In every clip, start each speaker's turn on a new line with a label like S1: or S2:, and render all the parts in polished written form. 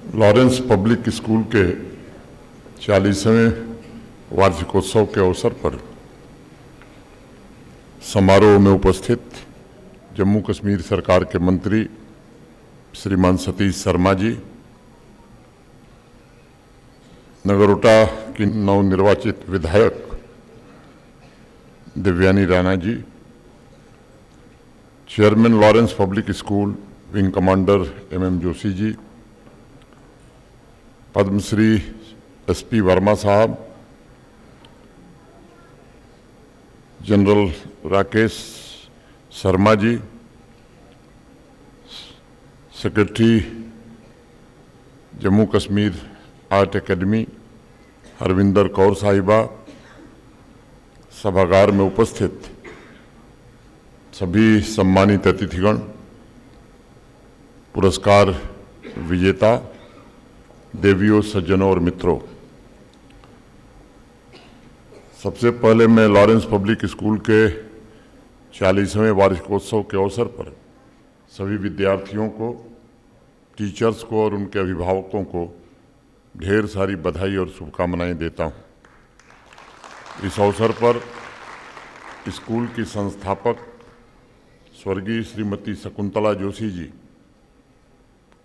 S1: Lawrence public school के 40वें वार्षिकोत्सव के अवसर पर समारोह में उपस्थित जम्मू कश्मीर सरकार के मंत्री श्रीमान सतीश शर्मा जी, नगरोटा की नवनिर्वाचित विधायक Divyani Rana ji, chairman Lawrence public school wing commander MM Joshi ji, Padmashri SP Verma Sahab, general Rakesh Sharma ji, secretary Jammu Kashmir art academy Harvinder Kaur Sahiba, सभागार में उपस्थित सभी सम्मानित अतिथिगण, पुरस्कार विजेता, देवियों, सज्जनों और मित्रों, सबसे पहले मैं लॉरेंस पब्लिक स्कूल के 40वें वार्षिकोत्सव के अवसर पर सभी विद्यार्थियों को, टीचर्स को और उनके अभिभावकों को ढेर सारी बधाई और शुभकामनाएं देता हूं। इस अवसर पर स्कूल की संस्थापक स्वर्गीय श्रीमती शकुंतला जोशी जी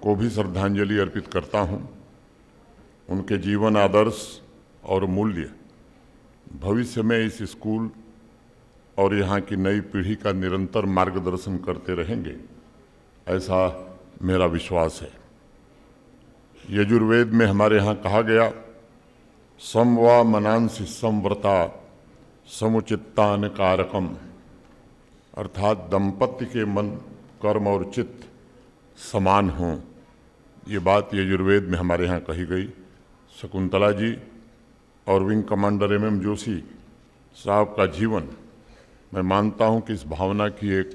S1: को भी श्रद्धांजलि अर्पित करता हूं। उनके जीवन आदर्श और मूल्य भविष्य में इस स्कूल और यहाँ की नई पीढ़ी का निरंतर मार्गदर्शन करते रहेंगे, ऐसा मेरा विश्वास है। यजुर्वेद में हमारे यहाँ कहा गया, समवा मनांसि संव्रता समुचित्तान कारकम, अर्थात दंपत्ति के मन, कर्म और चित्त समान हों। ये बात यजुर्वेद में हमारे यहाँ कही गई। शकुंतला जी और विंग कमांडर MM जोशी साहब का जीवन, मैं मानता हूँ कि इस भावना की एक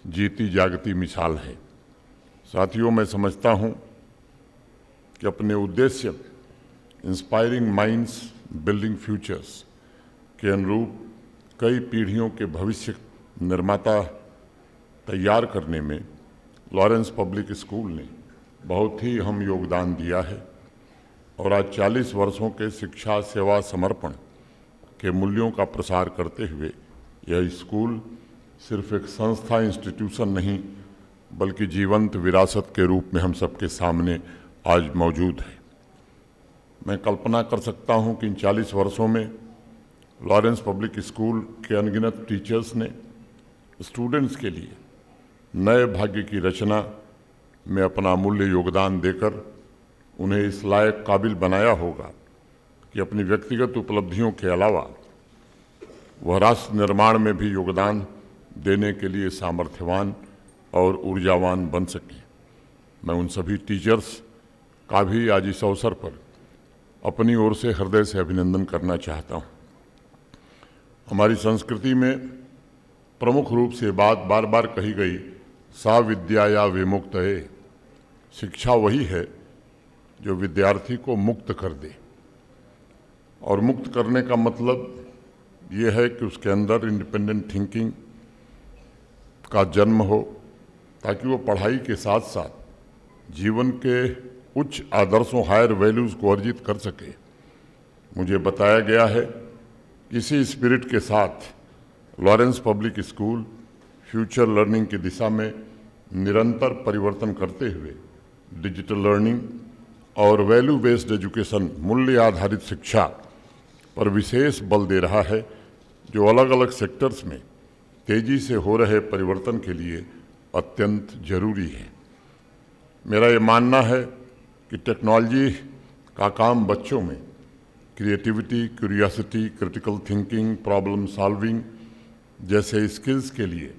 S1: जीती जागती मिसाल है। साथियों, मैं समझता हूँ कि अपने उद्देश्य इंस्पायरिंग माइंड्स बिल्डिंग फ्यूचर्स के अनुरूप कई पीढ़ियों के भविष्य निर्माता तैयार करने में लॉरेंस पब्लिक स्कूल ने बहुत ही अहम योगदान दिया है और आज 40 वर्षों के शिक्षा, सेवा, समर्पण के मूल्यों का प्रसार करते हुए यह स्कूल सिर्फ एक संस्था, इंस्टीट्यूशन नहीं, बल्कि जीवंत विरासत के रूप में हम सबके सामने आज मौजूद है। मैं कल्पना कर सकता हूं कि इन 40 वर्षों में लॉरेंस पब्लिक स्कूल के अनगिनत टीचर्स ने स्टूडेंट्स के लिए नए भाग्य की रचना में अपना अमूल्य योगदान देकर उन्हें इस लायक काबिल बनाया होगा कि अपनी व्यक्तिगत उपलब्धियों के अलावा वह राष्ट्र निर्माण में भी योगदान देने के लिए सामर्थ्यवान और ऊर्जावान बन सकें। मैं उन सभी टीचर्स का भी आज इस अवसर पर अपनी ओर से हृदय से अभिनंदन करना चाहता हूँ। हमारी संस्कृति में प्रमुख रूप से बात बार बार कही गई, सा विद्या या विमुक्त है। शिक्षा वही है जो विद्यार्थी को मुक्त कर दे, और मुक्त करने का मतलब ये है कि उसके अंदर इंडिपेंडेंट थिंकिंग का जन्म हो, ताकि वो पढ़ाई के साथ साथ जीवन के उच्च आदर्शों, हायर वैल्यूज़ को अर्जित कर सके। मुझे बताया गया है, इसी स्पिरिट के साथ Lawrence public school future learning की दिशा में निरंतर परिवर्तन करते हुए डिजिटल लर्निंग और वैल्यू बेस्ड एजुकेशन, मूल्य आधारित शिक्षा पर विशेष बल दे रहा है, जो अलग अलग सेक्टर्स में तेजी से हो रहे परिवर्तन के लिए अत्यंत जरूरी है। मेरा ये मानना है कि टेक्नोलॉजी का काम बच्चों में creativity, curiosity, critical thinking, problem solving जैसे स्किल्स के लिए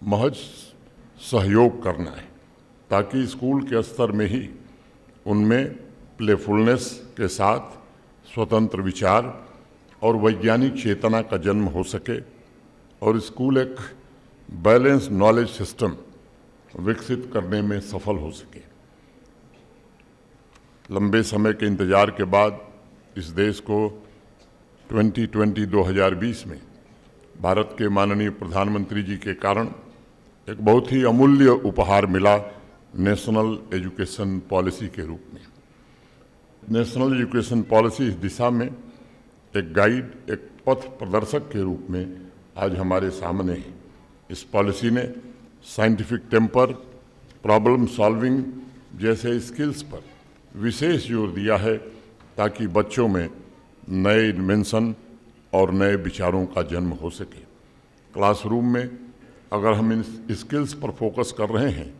S1: महज सहयोग करना है, ताकि स्कूल के स्तर में ही उनमें प्लेफुलनेस के साथ स्वतंत्र विचार और वैज्ञानिक चेतना का जन्म हो सके और स्कूल एक बैलेंस नॉलेज सिस्टम विकसित करने में सफल हो सके। लंबे समय के इंतजार के बाद इस देश को 2020 में भारत के माननीय प्रधानमंत्री जी के कारण एक बहुत ही अमूल्य उपहार मिला, नेशनल एजुकेशन पॉलिसी के रूप में। नेशनल एजुकेशन पॉलिसी इस दिशा में एक गाइड, एक पथ प्रदर्शक के रूप में आज हमारे सामने है। इस पॉलिसी ने साइंटिफिक टेम्पर, प्रॉब्लम सॉल्विंग जैसे स्किल्स पर विशेष जोर दिया है ताकि बच्चों में नए इन्वेंशन और नए विचारों का जन्म हो सके। क्लासरूम में अगर हम इन स्किल्स पर फोकस कर रहे हैं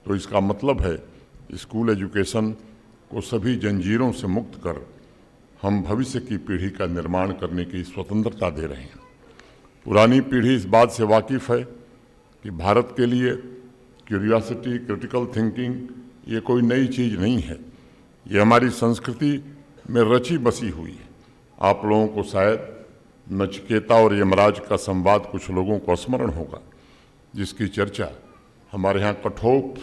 S1: तो इसका मतलब है स्कूल एजुकेशन को सभी जंजीरों से मुक्त कर हम भविष्य की पीढ़ी का निर्माण करने की स्वतंत्रता दे रहे हैं। पुरानी पीढ़ी इस बात से वाकिफ़ है कि भारत के लिए क्यूरियोसिटी, क्रिटिकल थिंकिंग ये कोई नई चीज़ नहीं है, ये हमारी संस्कृति में रची बसी हुई है। आप लोगों को शायद नचिकेता और यमराज का संवाद कुछ लोगों को स्मरण होगा, जिसकी चर्चा हमारे यहाँ कठोप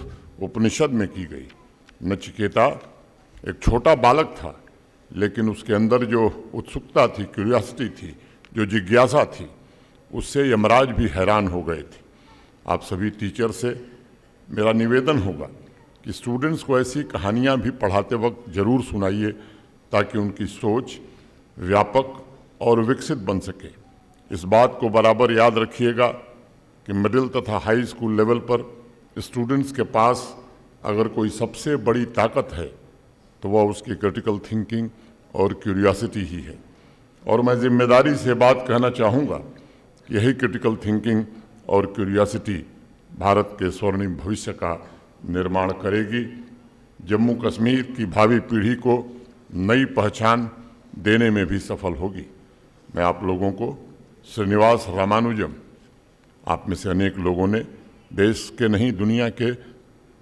S1: उपनिषद में की गई। नचिकेता एक छोटा बालक था, लेकिन उसके अंदर जो उत्सुकता थी, क्यूरियोसिटी थी, जो जिज्ञासा थी, उससे यमराज भी हैरान हो गए थे। आप सभी टीचर से मेरा निवेदन होगा कि स्टूडेंट्स को ऐसी कहानियाँ भी पढ़ाते वक्त ज़रूर सुनाइए ताकि उनकी सोच व्यापक और विकसित बन सके। इस बात को बराबर याद रखिएगा कि मिडिल तथा हाई स्कूल लेवल पर स्टूडेंट्स के पास अगर कोई सबसे बड़ी ताकत है तो वह उसकी क्रिटिकल थिंकिंग और क्यूरियोसिटी ही है। और मैं जिम्मेदारी से बात कहना चाहूँगा कि यही क्रिटिकल थिंकिंग और क्यूरियोसिटी भारत के स्वर्णिम भविष्य का निर्माण करेगी, जम्मू कश्मीर की भावी पीढ़ी को नई पहचान देने में भी सफल होगी। मैं आप लोगों को श्रीनिवास रामानुजम, आप में से अनेक लोगों ने देश के नहीं दुनिया के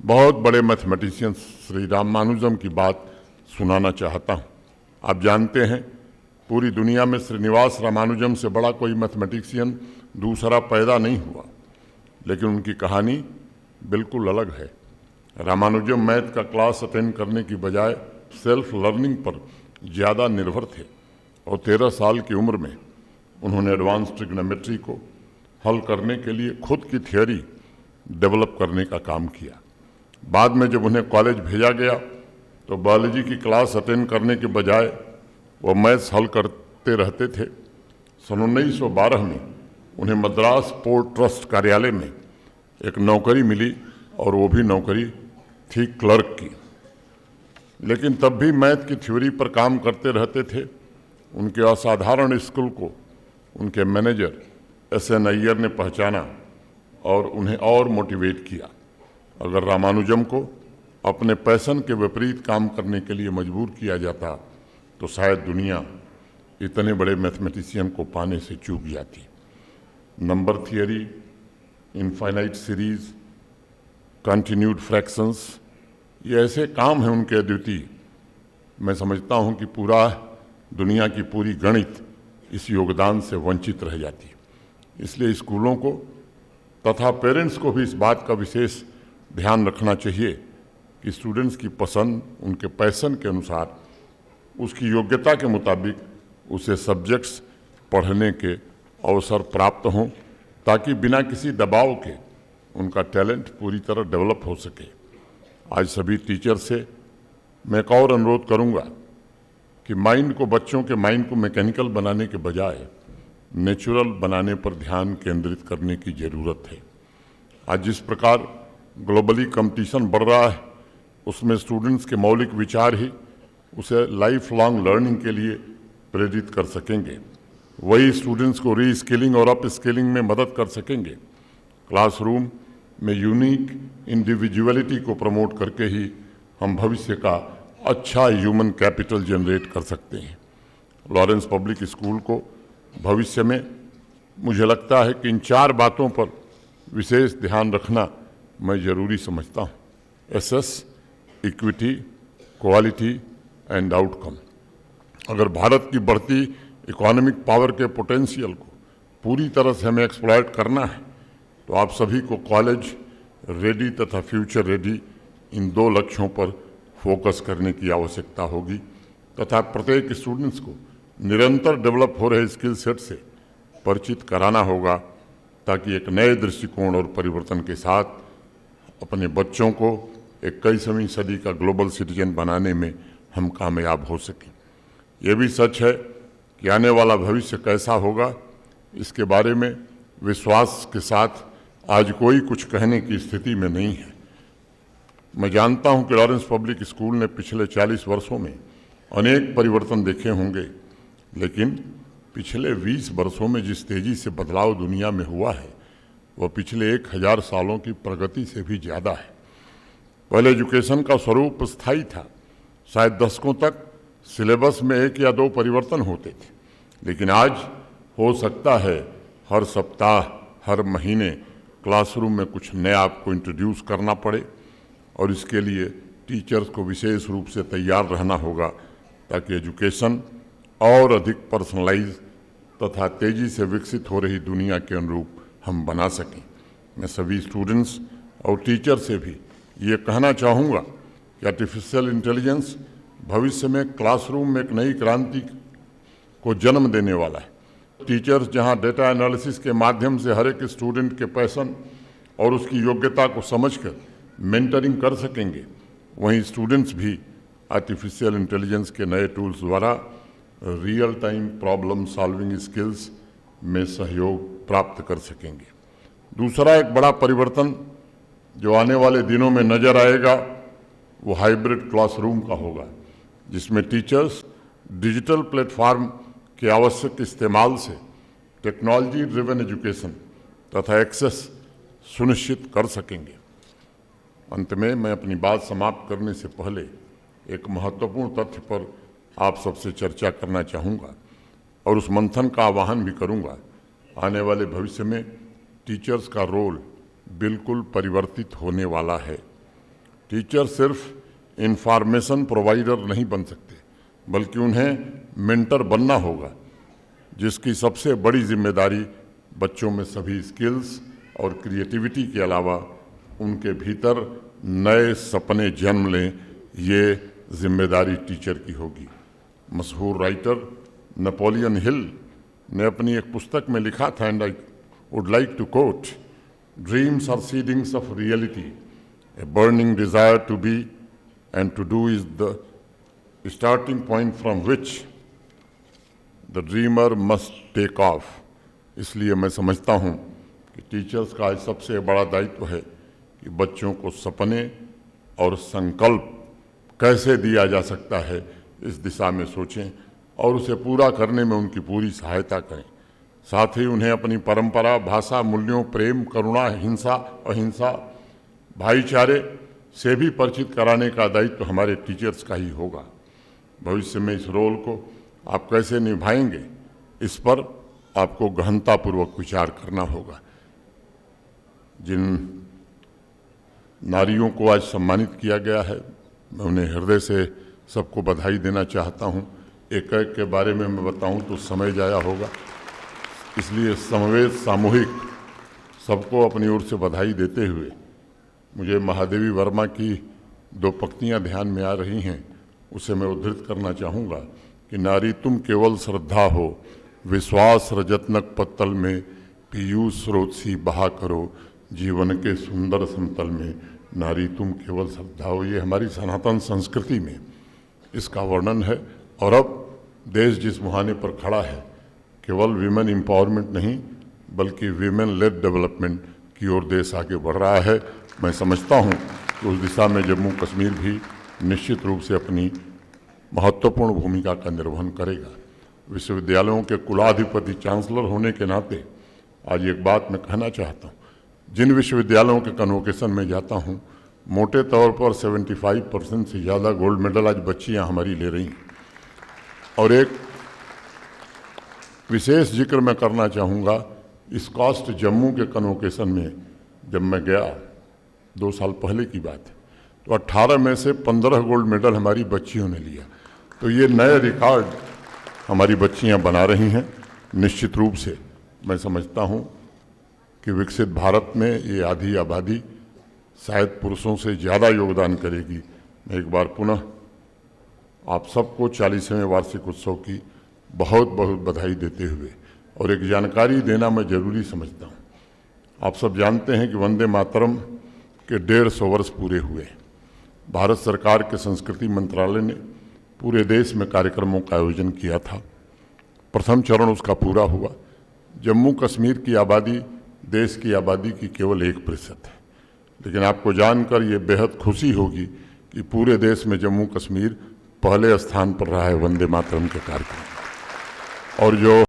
S1: बहुत बड़े मैथमेटिशियन श्री रामानुजम की बात सुनाना चाहता हूँ। आप जानते हैं पूरी दुनिया में श्रीनिवास रामानुजम से बड़ा कोई मैथमेटिशियन दूसरा पैदा नहीं हुआ, लेकिन उनकी कहानी बिल्कुल अलग है। रामानुजम मैथ का क्लास अटेंड करने की बजाय सेल्फ लर्निंग पर ज़्यादा निर्भर थे और 13 साल की उम्र में उन्होंने एडवांस ट्रिग्नोमेट्री को हल करने के लिए खुद की थियोरी डेवलप करने का काम किया। बाद में जब उन्हें कॉलेज भेजा गया तो बायोलॉजी की क्लास अटेंड करने के बजाय वो मैथ्स हल करते रहते थे। सन 1912 में उन्हें मद्रास पोर्ट ट्रस्ट कार्यालय में एक नौकरी मिली और वो भी नौकरी थी क्लर्क की, लेकिन तब भी मैथ की थ्योरी पर काम करते रहते थे। उनके असाधारण स्किल को उनके मैनेजर एस.एन. अय्यर ने पहचाना और उन्हें और मोटिवेट किया। अगर रामानुजम को अपने पैशन के विपरीत काम करने के लिए मजबूर किया जाता तो शायद दुनिया इतने बड़े मैथमेटिशियन को पाने से चूक जाती। Number theory, infinite series, continued fractions, ये ऐसे काम हैं उनके अद्वितीय। मैं समझता हूँ कि पूरा दुनिया की पूरी गणित इस योगदान से वंचित रह जाती। इसलिए स्कूलों को तथा पेरेंट्स को भी इस बात का विशेष ध्यान रखना चाहिए कि स्टूडेंट्स की पसंद उनके पैशन के अनुसार, उसकी योग्यता के मुताबिक उसे सब्जेक्ट्स पढ़ने के अवसर प्राप्त हों, ताकि बिना किसी दबाव के उनका टैलेंट पूरी तरह डेवलप हो सके। आज सभी टीचर से मैं एक और अनुरोध करूंगा कि बच्चों के माइंड को मैकेनिकल बनाने के बजाय नेचुरल बनाने पर ध्यान केंद्रित करने की ज़रूरत है। आज जिस प्रकार ग्लोबली कंपटीशन बढ़ रहा है, उसमें स्टूडेंट्स के मौलिक विचार ही उसे लाइफ लॉन्ग लर्निंग के लिए प्रेरित कर सकेंगे। वही स्टूडेंट्स को री स्किलिंग और अप स्किलिंग में मदद कर सकेंगे। क्लासरूम में यूनिक इंडिविजुअलिटी को प्रमोट करके ही हम भविष्य का अच्छा ह्यूमन कैपिटल जनरेट कर सकते हैं। लॉरेंस पब्लिक स्कूल को भविष्य में मुझे लगता है कि इन 4 बातों पर विशेष ध्यान रखना मैं ज़रूरी समझता हूँ। Access, equity, quality and outcome. अगर भारत की बढ़ती इकोनॉमिक पावर के पोटेंशियल को पूरी तरह से हमें एक्सप्लॉयट करना है तो आप सभी को कॉलेज रेडी तथा फ्यूचर रेडी इन 2 लक्ष्यों पर फोकस करने की आवश्यकता होगी तथा प्रत्येक स्टूडेंट्स को निरंतर डेवलप हो रहे स्किल सेट से परिचित कराना होगा, ताकि एक नए दृष्टिकोण और परिवर्तन के साथ अपने बच्चों को 21वीं सदी का ग्लोबल सिटीजन बनाने में हम कामयाब हो सकें। ये भी सच है कि आने वाला भविष्य कैसा होगा, इसके बारे में विश्वास के साथ आज कोई कुछ कहने की स्थिति में नहीं है। मैं जानता हूं कि लॉरेंस पब्लिक स्कूल ने पिछले 40 वर्षों में अनेक परिवर्तन देखे होंगे, लेकिन पिछले 20 वर्षों में जिस तेजी से बदलाव दुनिया में हुआ है वह पिछले 1000 सालों की प्रगति से भी ज़्यादा है। पहले एजुकेशन का स्वरूप स्थायी था, शायद दशकों तक सिलेबस में 1 या 2 परिवर्तन होते थे, लेकिन आज हो सकता है हर सप्ताह, हर महीने क्लासरूम में कुछ नया आपको इंट्रोड्यूस करना पड़े, और इसके लिए टीचर्स को विशेष रूप से तैयार रहना होगा ताकि एजुकेशन और अधिक पर्सनलाइज तथा तेज़ी से विकसित हो रही दुनिया के अनुरूप हम बना सकें। मैं सभी स्टूडेंट्स और टीचर से भी ये कहना चाहूँगा कि आर्टिफिशियल इंटेलिजेंस भविष्य में क्लासरूम में एक नई क्रांति को जन्म देने वाला है। टीचर्स जहाँ डेटा एनालिसिस के माध्यम से हर एक स्टूडेंट के पैशन और उसकी योग्यता को समझकर मेंटरिंग कर सकेंगे, वहीं स्टूडेंट्स भी आर्टिफिशियल इंटेलिजेंस के नए टूल्स द्वारा real time problem solving skills में सहयोग प्राप्त कर सकेंगे। दूसरा एक बड़ा परिवर्तन जो आने वाले दिनों में नज़र आएगा वो हाइब्रिड क्लासरूम का होगा, जिसमें टीचर्स डिजिटल प्लेटफॉर्म के आवश्यक इस्तेमाल से टेक्नोलॉजी ड्रिवन एजुकेशन तथा एक्सेस सुनिश्चित कर सकेंगे। अंत में मैं अपनी बात समाप्त करने से पहले एक महत्वपूर्ण तथ्य पर आप सबसे चर्चा करना चाहूँगा और उस मंथन का आह्वान भी करूँगा। आने वाले भविष्य में टीचर्स का रोल बिल्कुल परिवर्तित होने वाला है। टीचर सिर्फ इंफॉर्मेशन प्रोवाइडर नहीं बन सकते, बल्कि उन्हें मेंटर बनना होगा, जिसकी सबसे बड़ी जिम्मेदारी बच्चों में सभी स्किल्स और क्रिएटिविटी के अलावा उनके भीतर नए सपने जन्म लें, ये जिम्मेदारी टीचर की होगी। मशहूर राइटर नेपोलियन हिल ने अपनी एक पुस्तक में लिखा था, and I would like to quote, dreams are seedlings of reality, a burning desire to be and to do is the starting point from which the dreamer must take off. इसलिए मैं समझता हूँ कि टीचर्स का आज सबसे बड़ा दायित्व है कि बच्चों को सपने और संकल्प कैसे दिया जा सकता है इस दिशा में सोचें और उसे पूरा करने में उनकी पूरी सहायता करें। साथ ही उन्हें अपनी परंपरा, भाषा, मूल्यों, प्रेम, करुणा, हिंसा, अहिंसा, भाईचारे से भी परिचित कराने का दायित्व हमारे टीचर्स का ही होगा। भविष्य में इस रोल को आप कैसे निभाएंगे, इस पर आपको गहनतापूर्वक विचार करना होगा। जिन नारियों को आज सम्मानित किया गया है, मैं उन्हें हृदय से सबको बधाई देना चाहता हूं। एक एक के बारे में मैं बताऊं तो समय जाया होगा, इसलिए समवेत सामूहिक सबको अपनी ओर से बधाई देते हुए मुझे महादेवी वर्मा की 2 पंक्तियां ध्यान में आ रही हैं, उसे मैं उद्धृत करना चाहूँगा कि नारी तुम केवल श्रद्धा हो, विश्वास रजतनक पत्तल में पीयूष स्रोत सी बहा करो, जीवन के सुंदर समतल में नारी तुम केवल श्रद्धा हो। ये हमारी सनातन संस्कृति में इसका वर्णन है। और अब देश जिस मुहाने पर खड़ा है, केवल विमेन एम्पावरमेंट नहीं बल्कि विमेन लेड डेवलपमेंट की ओर देश आगे बढ़ रहा है। मैं समझता हूँ कि उस दिशा में जम्मू कश्मीर भी निश्चित रूप से अपनी महत्वपूर्ण भूमिका का निर्वहन करेगा। विश्वविद्यालयों के कुलाधिपति चांसलर होने के नाते आज एक बात मैं कहना चाहता हूँ, जिन विश्वविद्यालयों के कन्वोकेशन में जाता हूँ, मोटे तौर पर 75% से ज़्यादा गोल्ड मेडल आज बच्चियाँ हमारी ले रही हैं। और एक विशेष जिक्र मैं करना चाहूँगा, इस कॉस्ट जम्मू के कन्वोकेशन में जब मैं गया 2 साल पहले की बात है, तो 18 में से 15 गोल्ड मेडल हमारी बच्चियों ने लिया। तो ये नए रिकॉर्ड हमारी बच्चियां बना रही हैं। निश्चित रूप से मैं समझता हूं कि विकसित भारत में ये आधी आबादी शायद पुरुषों से ज़्यादा योगदान करेगी। मैं एक बार पुनः आप सबको 40वें वार्षिक उत्सव की बहुत बहुत बधाई देते हुए और एक जानकारी देना मैं ज़रूरी समझता हूँ। आप सब जानते हैं कि वंदे मातरम के 150 वर्ष पूरे हुए भारत सरकार के संस्कृति मंत्रालय ने पूरे देश में कार्यक्रमों का आयोजन किया था। प्रथम चरण उसका पूरा हुआ। जम्मू कश्मीर की आबादी देश की आबादी की केवल 1% है, लेकिन आपको जानकर ये बेहद खुशी होगी कि पूरे देश में जम्मू कश्मीर पहले स्थान पर रहा है वंदे मातरम के कार्यक्रम। और जो